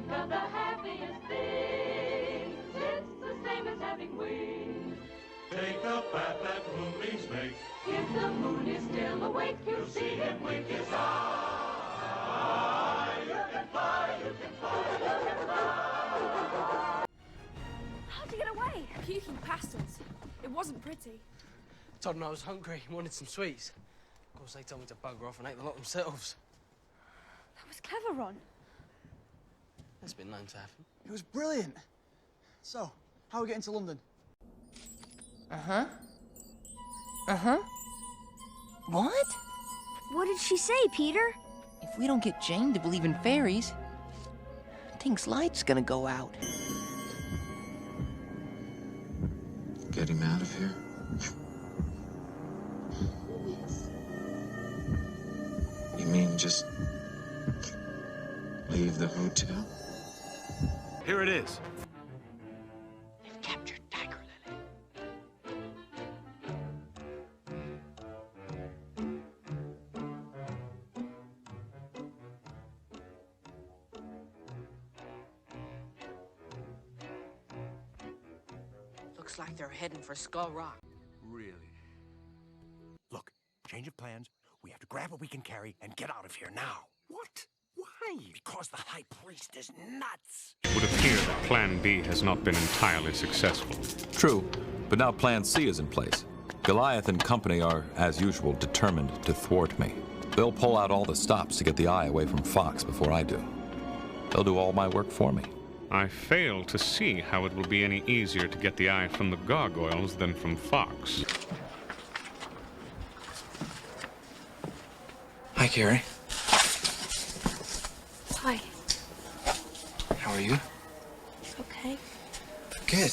think of the happiest things. It's the same as having wings. Take the path that moonbeams make. If the moon is still awake, you'll see him wink his eye. You can fly, you can fly, you can fly. How'd you get away? Puking past us. It wasn't pretty. Told them I was hungry and wanted some sweets. Of course, they told me to bugger off and ate the lot themselves. That was clever, Ron. That's been known to happen. It was brilliant. So, how are we getting to London? What? What did she say, Peter? If we don't get Jane to believe in fairies, Tink's light's gonna go out. Get him out of here? You mean just leave the hotel? Here it is. They've captured Tiger Lily. Looks like they're heading for Skull Rock. Really? Look, change of plans. We have to grab what we can carry and get out of here now. What? Why? Because the High Priest is nuts. It would appear that Plan B has not been entirely successful. True, but now Plan C is in place. Goliath and company are, as usual, determined to thwart me. They'll pull out all the stops to get the eye away from Fox before I do. They'll do all my work for me. I fail to see how it will be any easier to get the eye from the gargoyles than from Fox. Hi, Carrie. Hi. How are you? Okay. Good.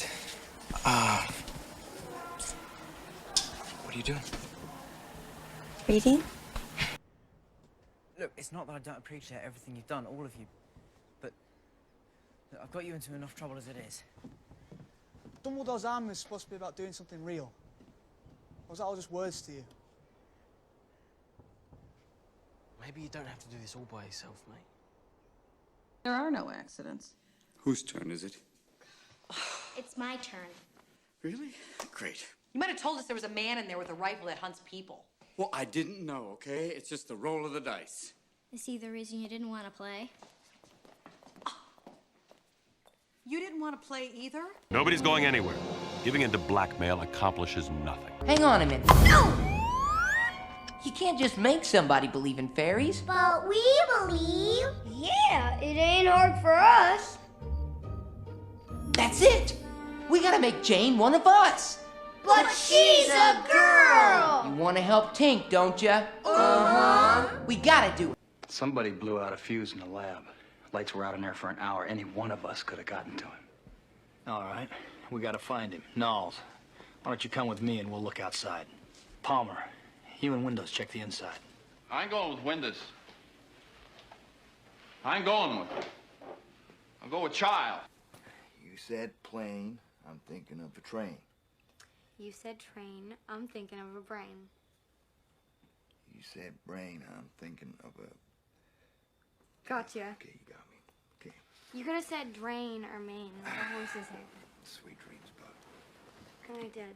What are you doing? Reading? Look, it's not that I don't appreciate everything you've done, all of you, but look, I've got you into enough trouble as it is. Dumbledore's arm was supposed to be about doing something real. Or was that all just words to you? Maybe you don't have to do this all by yourself, mate. There are no accidents. Whose turn is it? It's my turn. Really? Great. You might have told us there was a man in there with a rifle that hunts people. Well, I didn't know, okay? It's just the roll of the dice. Is he the reason you didn't want to play? You didn't want to play either? Nobody's going anywhere. Giving in to blackmail accomplishes nothing. Hang on a minute. You can't just make somebody believe in fairies. But we believe. Yeah, it ain't hard for us. That's it. We gotta make Jane one of us. But she's a girl! You wanna help Tink, don't ya? Uh-huh. We gotta do it. Somebody blew out a fuse in the lab. Lights were out in there for an hour. Any one of us could have gotten to him. All right, we gotta find him. Knowles, why don't you come with me and we'll look outside. Palmer, you and Windows check the inside. I ain't going with Windows. I ain't going with her. I'll go with Child. You said plane, I'm thinking of a train. You said train, I'm thinking of a brain. You said brain, I'm thinking of a... Gotcha. Okay, you got me. Okay. You could have said drain or main, like a horse's hair. Sweet dreams, bud. And I did.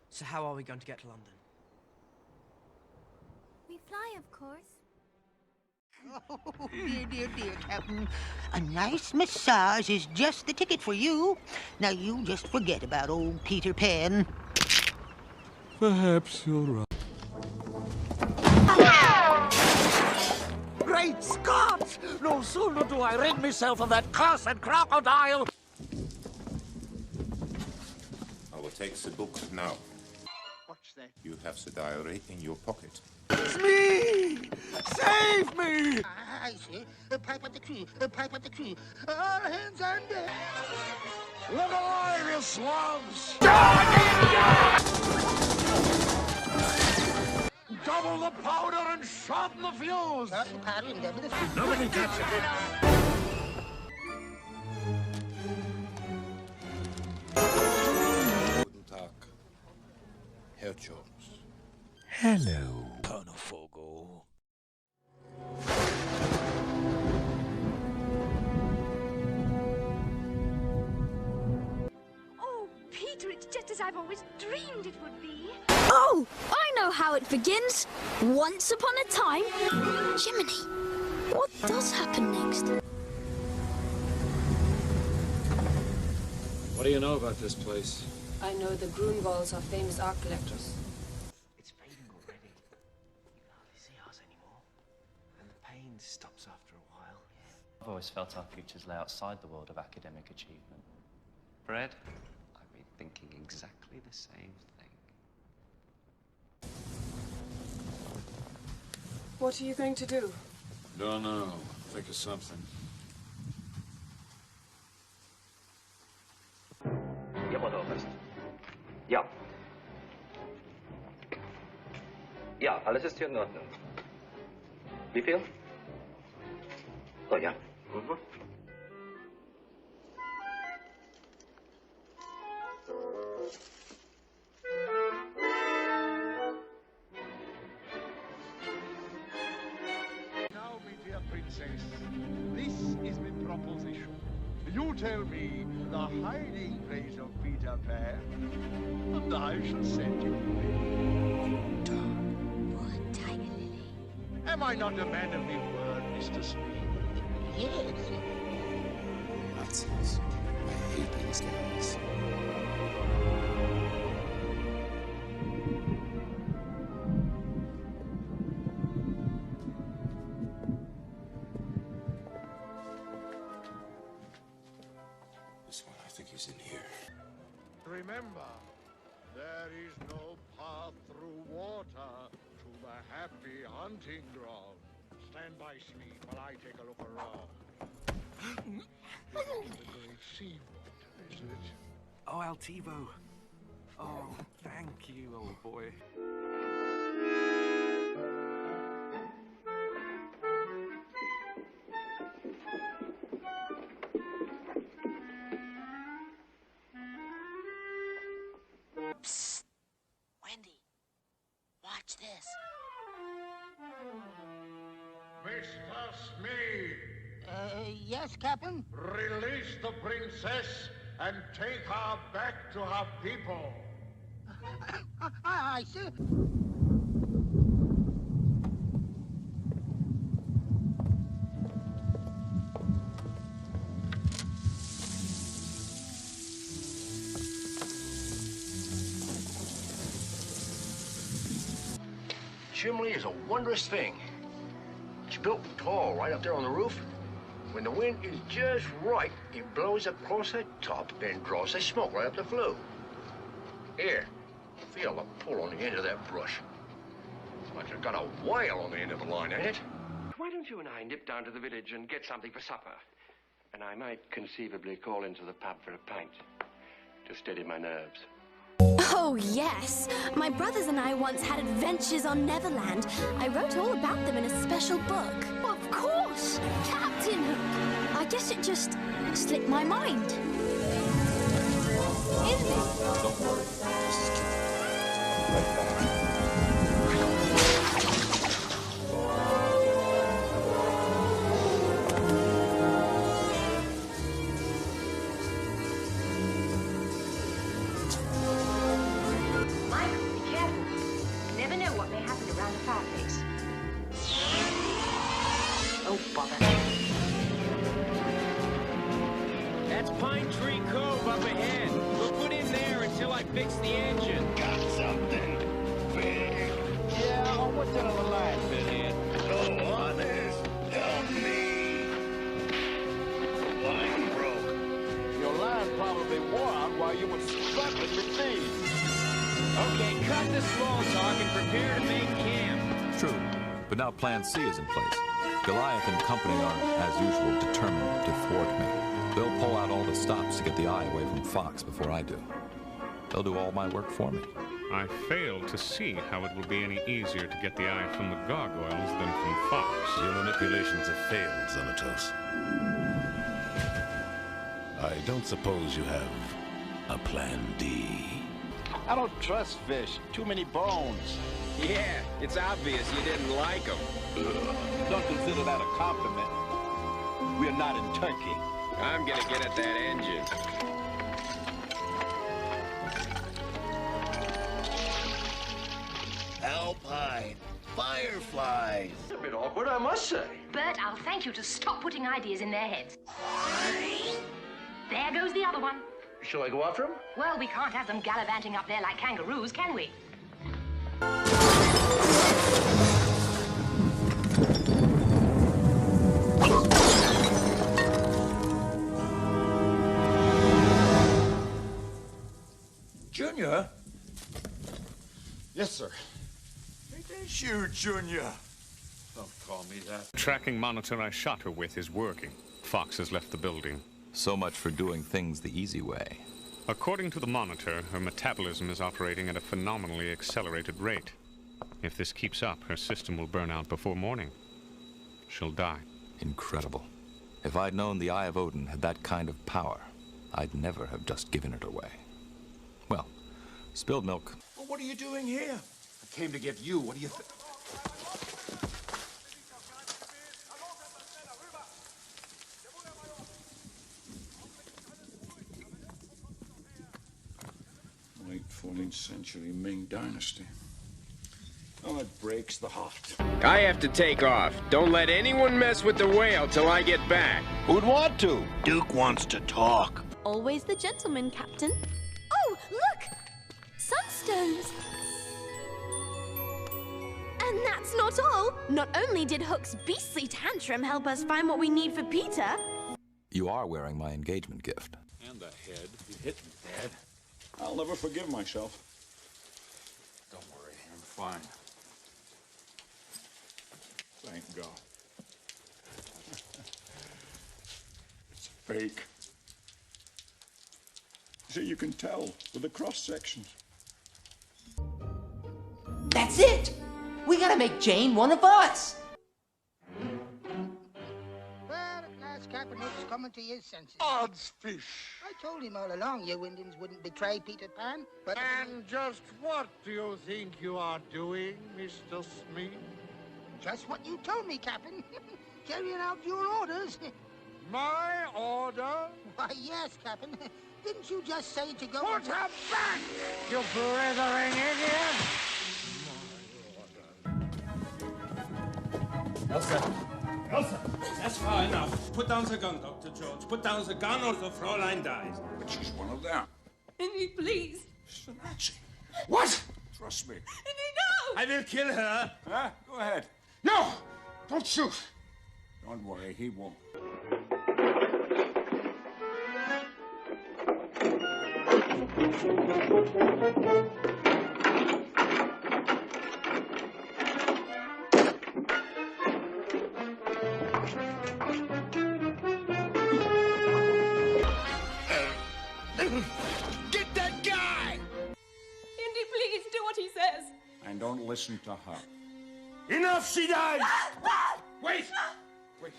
So how are we going to get to London? We fly, of course. Oh, dear, Captain. A nice massage is just the ticket for you. Now you just forget about old Peter Pan. Perhaps you're right. Great Scott! No sooner do I rid myself of that cursed crocodile! I will take the book now. What's that? You have the diary in your pocket. Smee! Save me! I see. Pipe up the crew. Pipe up the crew. All hands on deck. Look alive, you slugs! Double the powder and shorten the fuse! Nobody touch it! Guten Tag, Herr Jones. Hello, Colonel Vogel. I've always dreamed it would be. Oh, I know how it begins. Once upon a time. Jiminy, what does happen next? What do you know about this place? I know the Grunwalds are famous art collectors. It's fading already. You can hardly see us anymore. And the pain stops after a while. I've always felt our futures lay outside the world of academic achievement. Fred, I've been thinking exactly the same thing. What are you going to do? Don't know. Think of something. Ja, wat August. Ja. Ja, alles ist hier in Ordnung. Wie viel? Oh ja. Mhm. Now, my dear princess, this is my proposition. You tell me the hiding place of Peter Pan, and I shall send you away. Am I not a man of my word, Mr. Smee? Yes. Nazis. I hate these guys. This one, I think he's in here. Remember, there is no path through water to the happy hunting ground. Stand by, Smee, while I take a look around. The great sea water, is it? Oh, Altivo. Oh, thank you, old boy. Psst. Wendy, watch this. Mr. Smee! Yes, Captain? Release the princess and take her back to her people. Aye, sir. Chimney is a wondrous thing. It's built tall right up there on the roof. When the wind is just right, it blows across the top and draws the smoke right up the flue. Here, feel the pull on the end of that brush. Like you've got a whale on the end of the line, ain't it? Why don't you and I nip down to the village and get something for supper? And I might conceivably call into the pub for a pint to steady my nerves. Oh, yes. My brothers and I once had adventures on Neverland. I wrote all about them in a special book. Of course! Captain Hook! I guess it just slipped my mind. Isn't it? Don't worry. Just keep right back. Oh, bother. That's Pine Tree Cove up ahead. We'll put in there until I fix the engine. Got something big? Yeah, on what end of the line, Burnett? No others. Help me. The line broke. Your line probably wore out while you were struggling with thieves. Okay, cut the small talk and prepare to make camp. True, but now Plan C is in place. Goliath and company are, as usual, determined to thwart me. They'll pull out all the stops to get the eye away from Fox before I do. They'll do all my work for me. I fail to see how it will be any easier to get the eye from the gargoyles than from Fox. Your manipulations have failed, Xanatos. I don't suppose you have a Plan D. I don't trust fish. Too many bones. Yeah, it's obvious you didn't like them. Don't consider that a compliment. We're not in Turkey. I'm gonna get at that engine. Alpine. Fireflies. A bit awkward, I must say. Bert, I'll thank you to stop putting ideas in their heads. There goes the other one. Shall I go after him? Well, we can't have them gallivanting up there like kangaroos, can we? Junior? Yes, sir. It is you, Junior. Don't call me that. The tracking monitor I shot her with is working. Fox has left the building. So much for doing things the easy way. According to the monitor, her metabolism is operating at a phenomenally accelerated rate. If this keeps up, her system will burn out before morning. She'll die. Incredible. If I'd known the Eye of Odin had that kind of power, I'd never have just given it away. Well, spilled milk. Well, what are you doing here? I came to get you. What do you think? Late 14th century Ming Dynasty. Oh, it breaks the heart. I have to take off. Don't let anyone mess with the whale till I get back. Who'd want to? Duke wants to talk. Always the gentleman, Captain. Oh, look! Sunstones! And that's not all. Not only did Hook's beastly tantrum help us find what we need for Peter... You are wearing my engagement gift. And the head. You hit me, Dad. I'll never forgive myself. Don't worry, I'm fine. Thank God. It's fake. See, you can tell with the cross sections. That's it! We gotta make Jane one of us! Well, at last Captain Hook's coming to his senses. Odds fish. I told him all along you Indians wouldn't betray Peter Pan, but... And just what do you think you are doing, Mr. Smee? Just what you told me, Captain. Carrying out your orders. My order? Why, yes, Captain. Didn't you just say to go... Put her back, you blithering idiot! Elsa! Elsa! That's far enough. Put down the gun, Dr. George. Put down the gun or the Fräulein dies. But she's one of them. Indy, please. She's a Nazi. What? Trust me. Indy, no! I will kill her. Huh? Go ahead. No! Don't shoot. Don't worry, he won't. Get that guy! Indy, please, do what he says. And don't listen to her. Enough, she dies! Wait! Wait.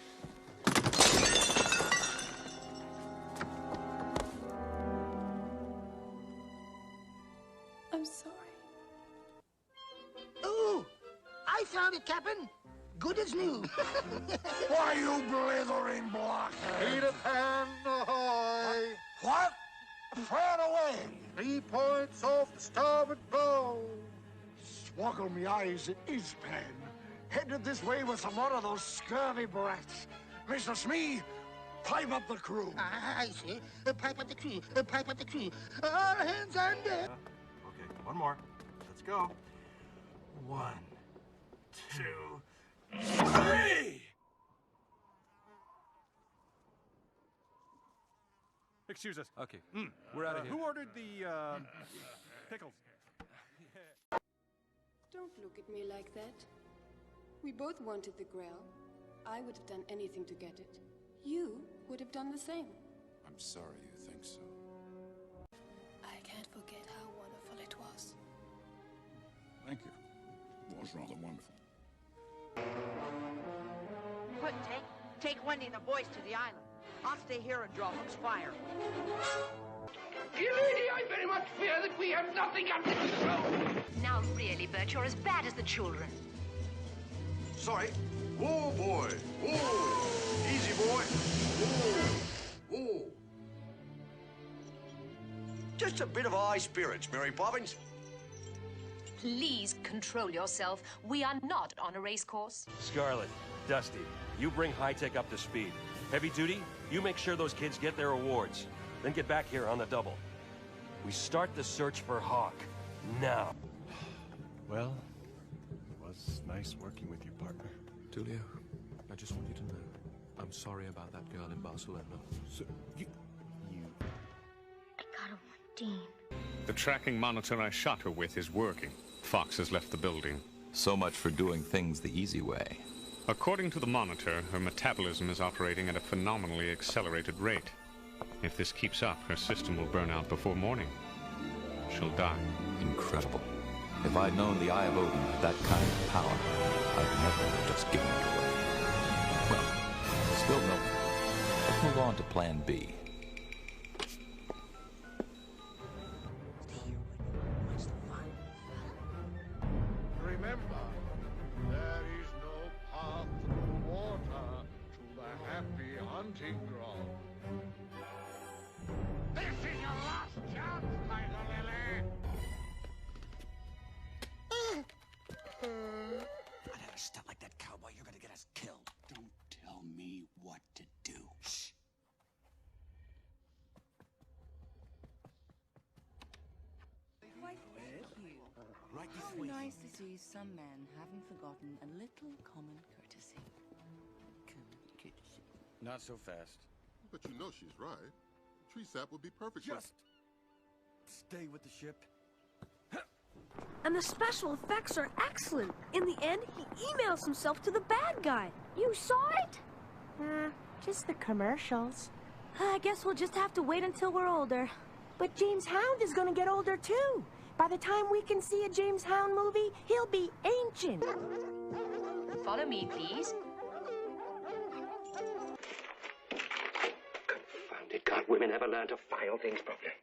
I'm sorry. Ooh! I found it, Captain. Good as new. Why, you blithering blockhead! Peter Pan, ahoy! What? Fran away! 3 points off the starboard bow. Swoggle me eyes, it is Pan. Headed this way with some more of those scurvy brats. Mr. Smee, pipe up the crew. I see. Pipe up the crew. Pipe up the crew. All hands on deck. Okay, one more. Let's go. 1, 2, 3! Excuse us. Okay. We're out of here. Who ordered the, pickles? Don't look at me like that. We both wanted the Grail. I would have done anything to get it. You would have done the same. I'm sorry you think so. I can't forget how wonderful it was. Thank you. It was rather wonderful. Quick, take Wendy and the boys to the island. I'll stay here and draw Hook's fire. Dear lady, I very much fear that we have nothing under control. Now really, Bert, you're as bad as the children. Sorry. Whoa, boy. Whoa. Easy, boy. Whoa. Whoa. Just a bit of high spirits, Mary Poppins. please control yourself? We are not on a race course. Scarlet, Dusty, you bring high-tech up to speed. Heavy duty, you make sure those kids get their awards. Then get back here on the double. We start the search for Hawk. Now. Well, it was nice working with you, partner. Tulio, I just want you to know, I'm sorry about that girl in Barcelona. So, you... I gotta warn Dean. The tracking monitor I shot her with is working. Fox has left the building. So much for doing things the easy way. According to the monitor, her metabolism is operating at a phenomenally accelerated rate. If this keeps up, her system will burn out before morning. She'll die. Incredible. If I'd known the Eye of Odin had that kind of power, I'd never have just given it away. Well, still no. Let's move on to Plan B. Remember, there is no path through water to the happy hunting ground. This is your last chance, my Lily. I never step like that, cowboy. You're gonna get us killed. Don't tell me what to do. Shh. Right this way. Nice to see some men haven't forgotten a little common courtesy. Not so fast. But you know she's right. Tree sap would be perfect. Just stay with the ship. And the special effects are excellent. In the end, he emails himself to the bad guy. You saw it? Just the commercials. I guess we'll just have to wait until we're older. But James Hound is gonna get older too. By the time we can see a James Hound movie, he'll be ancient. Follow me, please. Confounded, can't women ever learn to file things properly?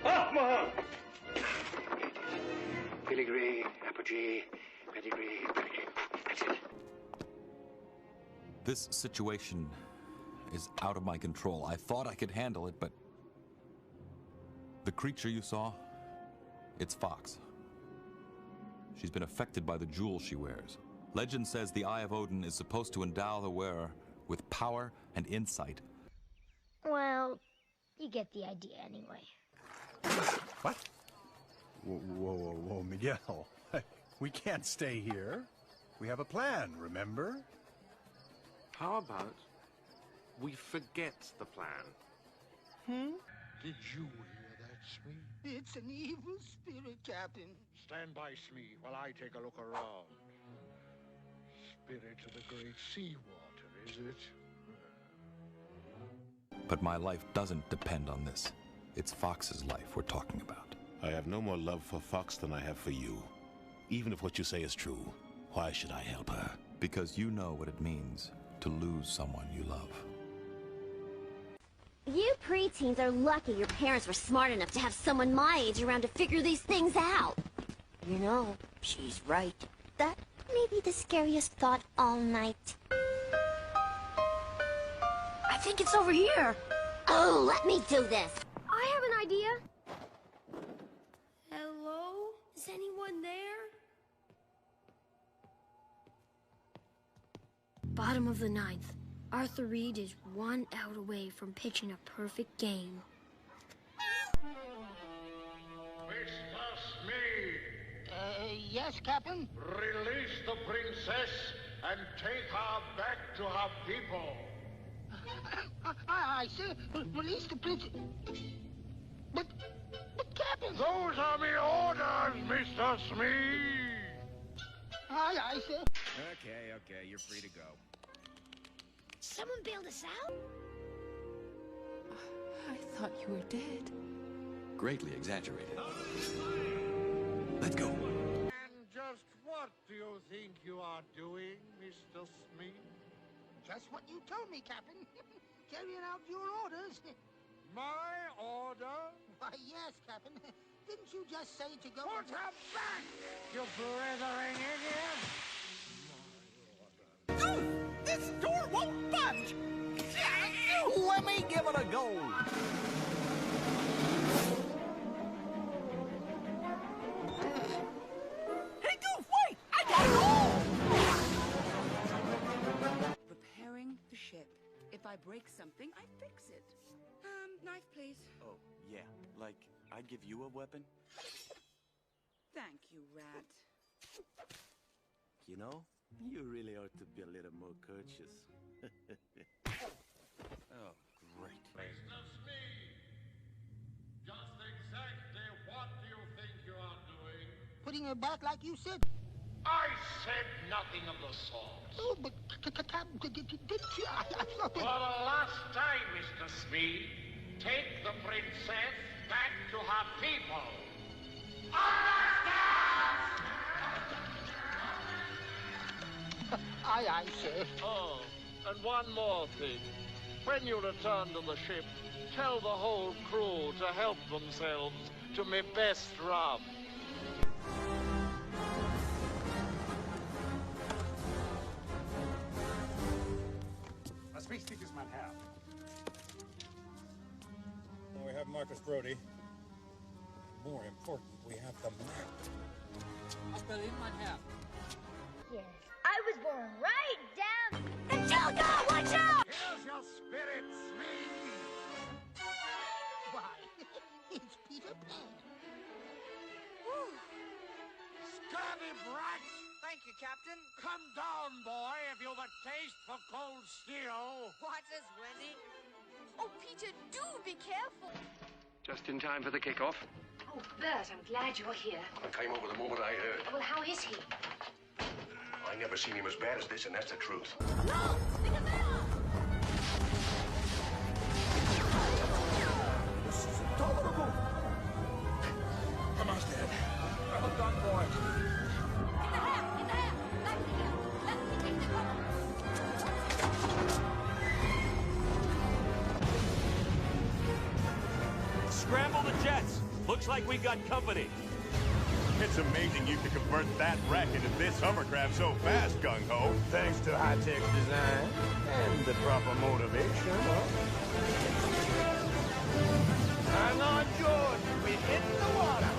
Off, Mahon! Filigree, apogee, pedigree, pedigree. That's it. This situation is out of my control. I thought I could handle it, but... The creature you saw, it's Fox. She's been affected by the jewel she wears. Legend says the Eye of Odin is supposed to endow the wearer with power and insight. Well, you get the idea anyway. What? Whoa, Miguel. We can't stay here. We have a plan, remember? How about we forget the plan? Did you hear that, Smee? It's an evil spirit, Captain. Stand by, Smee, while I take a look around. Spirit of the great seawater, is it? But my life doesn't depend on this. It's Fox's life we're talking about. I have no more love for Fox than I have for you. Even if what you say is true, why should I help her? Because you know what it means to lose someone you love. You preteens are lucky your parents were smart enough to have someone my age around to figure these things out. You know, she's right. That may be the scariest thought all night. I think it's over here. Oh, let me do this. I have an idea. Hello? Is anyone there? Bottom of the ninth. Arthur Reed is 1 out away from pitching a perfect game. Mr. Smee! Yes, Captain? Release the princess and take her back to her people. Aye, sir. Release the princess. But Captain... Those are me orders, Mr. Smee! Aye, sir. Okay, you're free to go. Someone bailed us out? I thought you were dead. Greatly exaggerated. Let's go. And just what do you think you are doing, Mr. Smee? Just what you told me, Captain. Carrying out your orders. My order? Why, yes, Captain. Didn't you just say to go... Put her back, you blithering idiot! This door won't budge! Let me give it a go! break something, I fix it. Knife, please. Oh, yeah. Like, I'd give you a weapon? Thank you, Rat. You know, you really ought to be a little more courteous. Oh, great. Mr. Smee! Just exactly what do you think you are doing? Putting her back like you said. I said nothing of the sort. Oh, but didn't you? I thought For the last time, Mr. Smee, take the princess back to her people. Aye, aye, sir. Oh, and one more thing. When you return to the ship, tell the whole crew to help themselves to me best rum. Was wichtig ist, mein Herr. We have Marcus Brody. More important, we have the map. Aus Berlin, mein Herr. Yes, I was born right down. Angelica, watch out! Here's your spirit, Smee! Why, it's Peter Pan. Scurvy brats! Thank you, Captain. Come down, boy, if you've a taste for cold steel. Watch us, Wendy. Oh, Peter, do be careful. Just in time for the kickoff. Oh, Bert, I'm glad you're here. I came over the moment I heard. Well, how is he? I never seen him as bad as this, and that's the truth. No! This is intolerable! Come on, Dad. Well done, boy. In the hair! Back here! Let me take the cover! Scramble the jets! Looks like we got company. It's amazing you could convert that wreck into this hovercraft so fast, gung-ho. Thanks to high-tech design and the proper motivation. Hang on, George. We're hitting the water.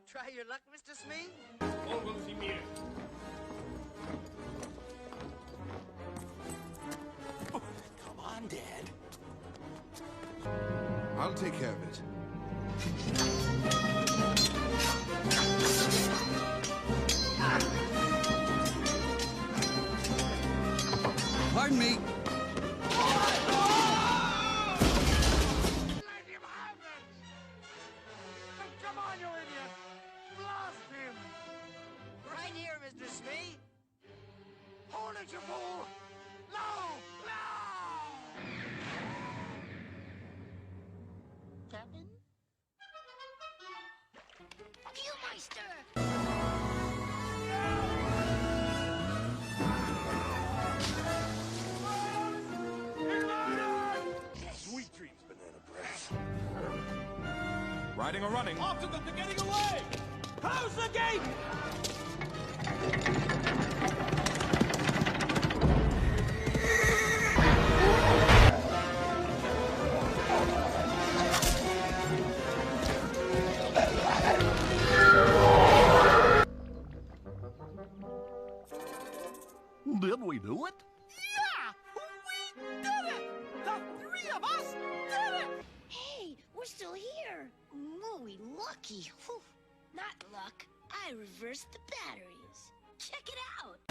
Try your luck, Mr. Smee? Vogel Sie mir. Oh, come on, Dad. I'll take care of it. Pardon me. Come on, you idiot! Blast him! Right here, Mr. Smee. Hold it, you fool! No! No! Captain? Riding or running? After them, they're getting away! Close the gate! Did we do it? Yeah! We did it! The three of us did it! Hey, we're still here. Oh, we lucky. Whew. Not luck. I reversed the batteries. Check it out.